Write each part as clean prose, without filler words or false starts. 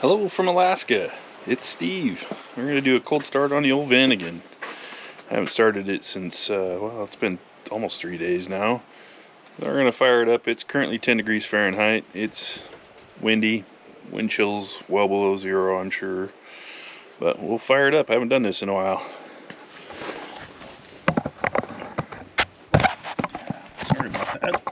Hello from Alaska. It's Steve. We're going to do a cold start on the old Vanagon. I haven't started it since, well, it's been almost 3 days now. We're going to fire it up. It's currently 10 degrees Fahrenheit. It's windy. Wind chill's well below zero, I'm sure. But we'll fire it up. I haven't done this in a while. Sorry about that.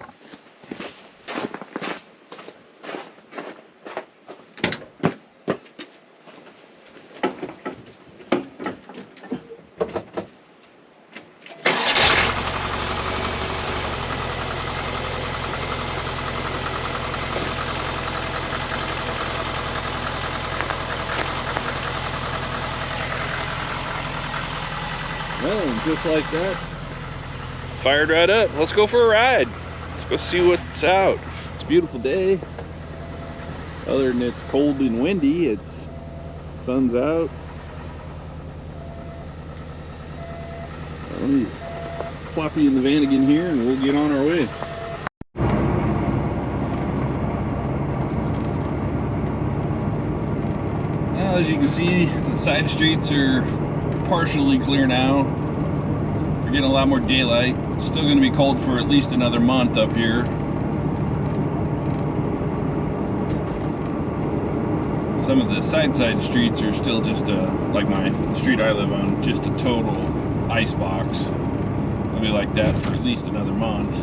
Well, and just like that, fired right up. Let's go for a ride. Let's go see what's out. It's a beautiful day. Other than it's cold and windy, it's sun's out. Let me plop you in the Vanagon here and we'll get on our way. Well, as you can see, the side streets are partially clear now. We're getting a lot more daylight. It's still going to be cold for at least another month up here. Some of the side streets are still just like my street I live on, just a total ice box. It'll be like that for at least another month.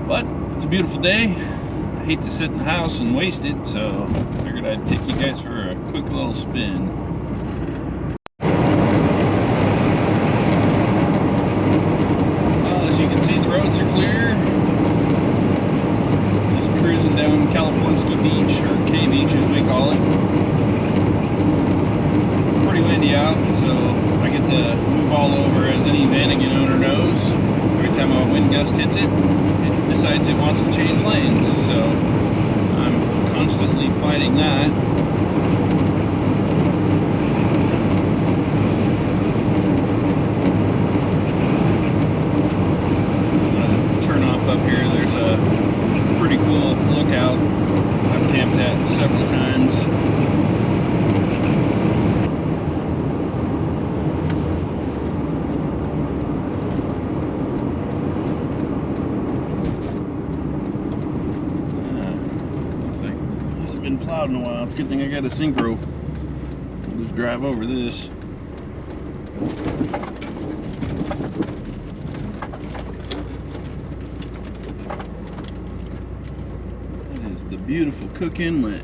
But it's a beautiful day. I hate to sit in the house and waste it, so I figured I'd take you guys for a quick little spin. Well, as you can see, the roads are clear. Just cruising down California Beach, or K Beach as we call it. Pretty windy out, so I get to move all over, as any Vanagon owner knows. Every time a wind gust hits it, it decides it wants to change lanes, so I'm constantly fighting that. I'm gonna turn off up here. There's a pretty cool lookout I've camped at several times. Been plowed in a while. It's a good thing I got a syncro. I'll just drive over this. That is the beautiful Cook Inlet.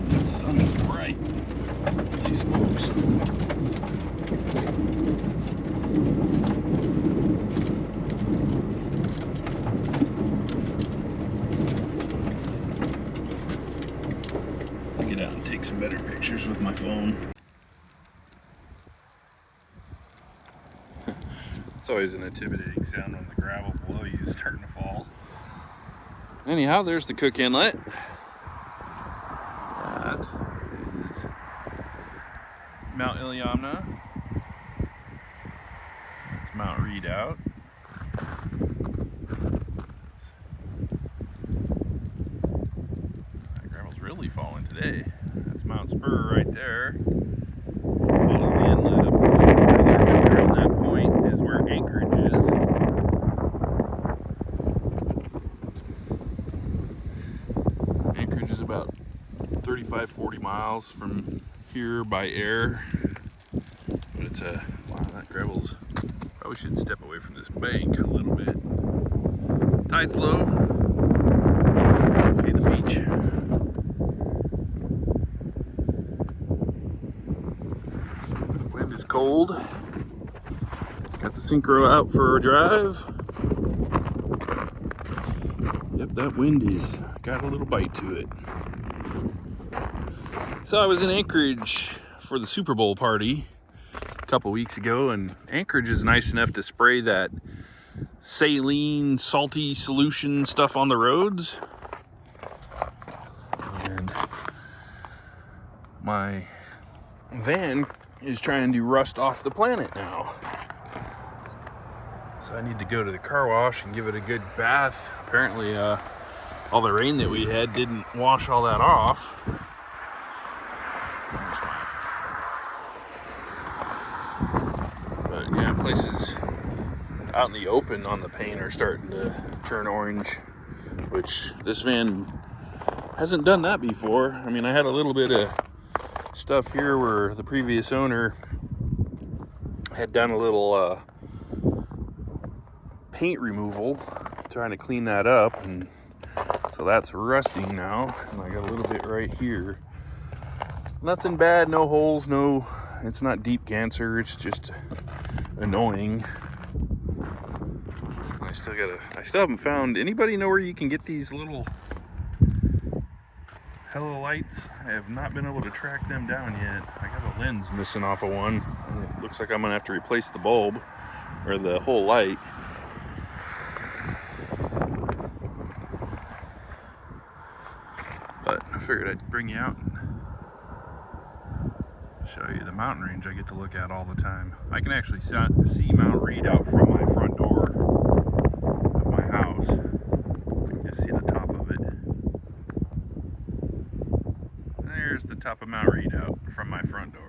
The sun is bright. Holy smokes. Get out and take some better pictures with my phone. It's always an intimidating sound when the gravel below you is starting to fall. Anyhow, there's the Cook Inlet. That is Mount Iliamna. That's Mount Redoubt. Really falling today. That's Mount Spur right there. Follow the inlet up a little further. Just around that point is where Anchorage is. Anchorage is about 35-40 miles from here by air. But it's a wow, that gravel's probably should step away from this bank a little bit. Tide's low. See the beach. Wind is cold. Got the syncro out for a drive. Yep, that wind is got a little bite to it. So I was in Anchorage for the Super Bowl party a couple weeks ago, and Anchorage is nice enough to spray that saline, salty solution stuff on the roads. And my van is trying to rust off the planet now. So I need to go to the car wash and give it a good bath. Apparently all the rain that we had didn't wash all that off. But yeah, places out in the open on the paint are starting to turn orange, which this van hasn't done that before. I mean, I had a little bit of stuff here where the previous owner had done a little paint removal, trying to clean that up, and so that's rusting now. And I got a little bit right here. Nothing bad, no holes, no, it's not deep cancer, it's just annoying. I still haven't found, anybody know where you can get these little hello lights? I have not been able to track them down yet. I got a lens missing off of one, and it looks like I'm gonna have to replace the bulb or the whole light. But I figured I'd bring you out and show you the mountain range I get to look at all the time. I can actually see Mount Reed out from my front door of my house. You can just see the top of it. There's the top of Mount Reed out from my front door.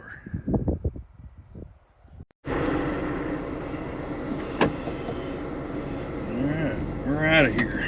Alright, we're out of here.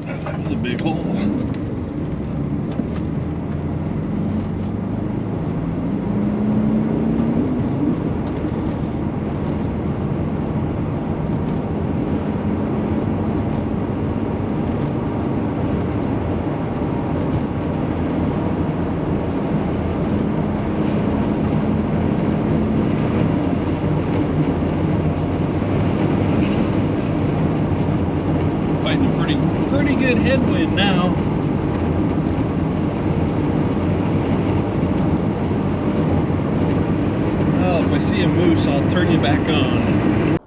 That was a big hole. Pretty good headwind now. Well, if I see a moose, I'll turn you back on.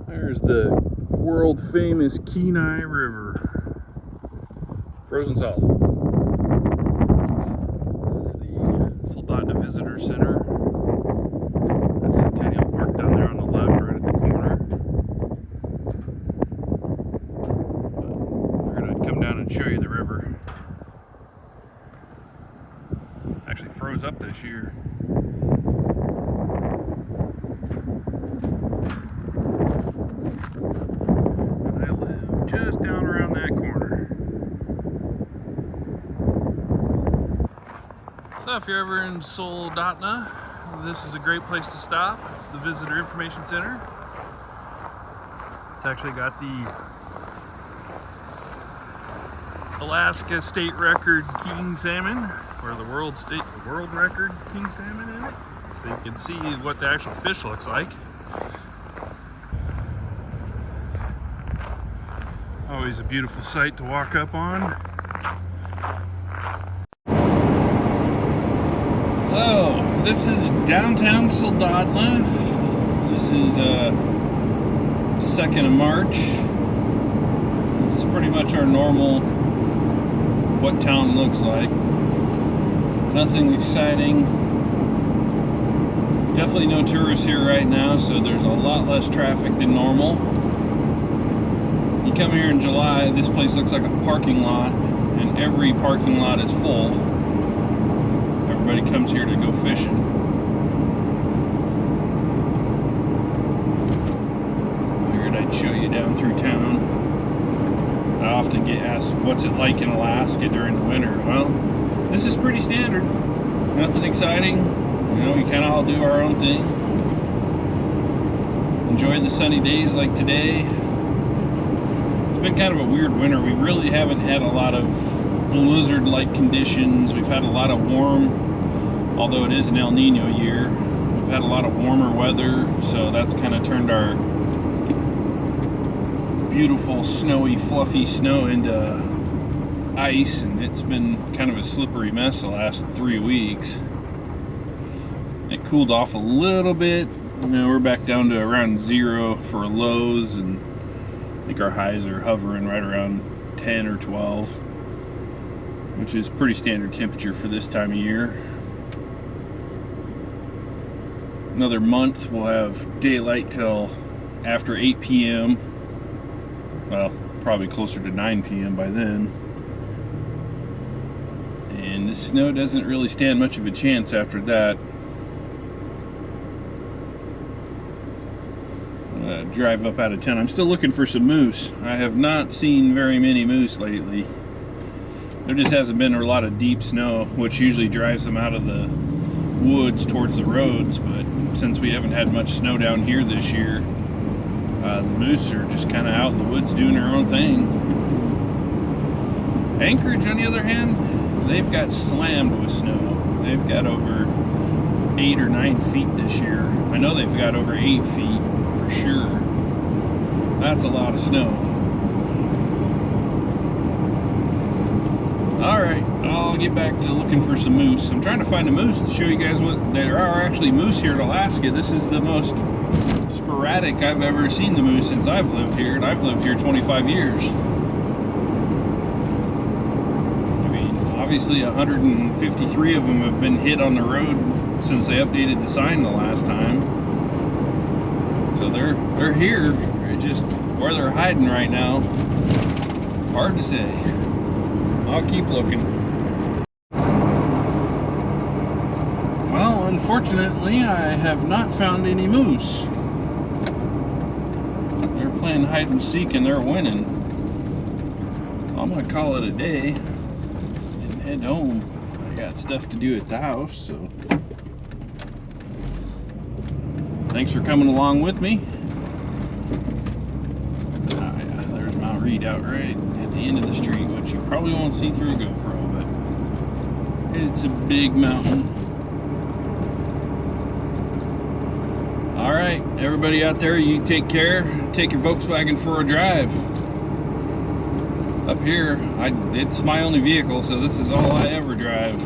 There's the world famous Kenai River. Frozen solid. This is the Soldotna Visitor Center. That's Centennial Park down there on the left, right at the corner. Come down and show you the river. Actually froze up this year. And I live just down around that corner. So if you're ever in Soldotna, this is a great place to stop. It's the Visitor Information Center. It's actually got the Alaska state record king salmon, or the world record king salmon in it, so you can see what the actual fish looks like. Always a beautiful sight to walk up on. So this is downtown Soldotna. This is 2nd of March. This is pretty much our normal what town looks like. Nothing exciting. Definitely no tourists here right now, so there's a lot less traffic than normal. You come here in July, this place looks like a parking lot, and every parking lot is full. Everybody comes here to go fishing. Figured I'd show you down through town. I often get asked, what's it like in Alaska during the winter? Well, this is pretty standard. Nothing exciting. You know, we kind of all do our own thing. Enjoy the sunny days like today. It's been kind of a weird winter. We really haven't had a lot of blizzard-like conditions. We've had a lot of warm, although it is an El Nino year. We've We've had a lot of warmer weather, so that's kind of turned our beautiful snowy fluffy snow into ice, and it's been kind of a slippery mess the last 3 weeks. It cooled off a little bit. You know, we're back down to around 0 for lows, and I think our highs are hovering right around 10 or 12, which is pretty standard temperature for this time of year. Another month we'll have daylight till after 8 p.m. Well, probably closer to 9 p.m. by then. And the snow doesn't really stand much of a chance after that. Drive up out of town. I'm still looking for some moose. I have not seen very many moose lately. There just hasn't been a lot of deep snow, which usually drives them out of the woods towards the roads, but since we haven't had much snow down here this year, the moose are just kind of out in the woods doing their own thing. Anchorage, on the other hand, they've got slammed with snow. They've got over 8 or 9 feet this year. I know they've got over 8 feet for sure. That's a lot of snow. Alright, I'll get back to looking for some moose. I'm trying to find a moose to show you guys what there are actually moose here in Alaska. This is the most sporadic I've ever seen the moose since I've lived here, and I've lived here 25 years. I mean, obviously 153 of them have been hit on the road since they updated the sign the last time. So they're here. They're just where they're hiding right now, hard to say. I'll keep looking. Well, unfortunately, I have not found any moose. They're playing hide and seek and they're winning. I'm gonna call it a day and head home. I got stuff to do at the house, so thanks for coming along with me. Oh yeah, there's Mount Reed out right at the end of the street, which you probably won't see through a GoPro, but it's a big mountain. Alright, everybody out there, you take care. Take your Volkswagen for a drive. Up here, it's my only vehicle, so this is all I ever drive.